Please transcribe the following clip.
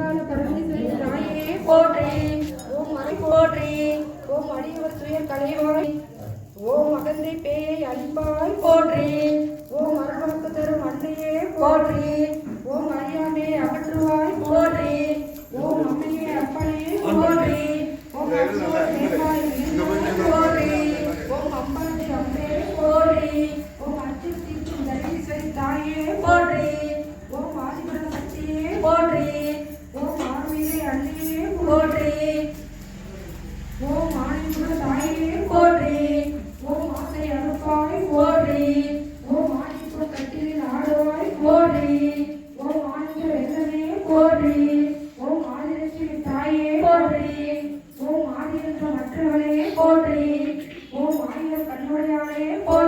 அங்காள பரமேஸ்வரி தாயே போற்றி. ஓம் மறை போற்றி. ஓம் அடியவர் துயர் களைவாய். ஓம் அகந்தை பேயை அழிப்பாய் போற்றி. ஓம் அருள்வாக்கு தரும் அன்னையே போற்றி. ஓம் அறியாமையை அகற்றுவாய் போற்றி. ஓம் அம்மையே அப்பனே போற்றி. ஓம் அச்சோர் மேற்காய் போற்றி. ஓம் அம்பலத்தை அம்பே போற்றி. ஓம் அச்சம் தீர்க்கும் தர்மேஸ்வரி தாயே போற்றி. ஓம் ஆதிபுர சக்தியே போற்றி. ஓம் ஆறுயிரை அன்னையே போற்றி. ஓம் ஆணிபுர தாயே போற்றி. ஓம் ஆசை அறுப்பாய் போற்றி. ஓம் ஆணிபுர கட்டிலில் ஆடுவாய் போற்றி. ஓம் ஆனந்த வெள்ளமே போற்றி. ஓம் ஆதிலட்சுமி தாயே போற்றி. ஓம் ஆதியன்ற மற்றவளே போற்றி. ஓம் ஆயிரம் கண்ணுடையாளே போற்றி.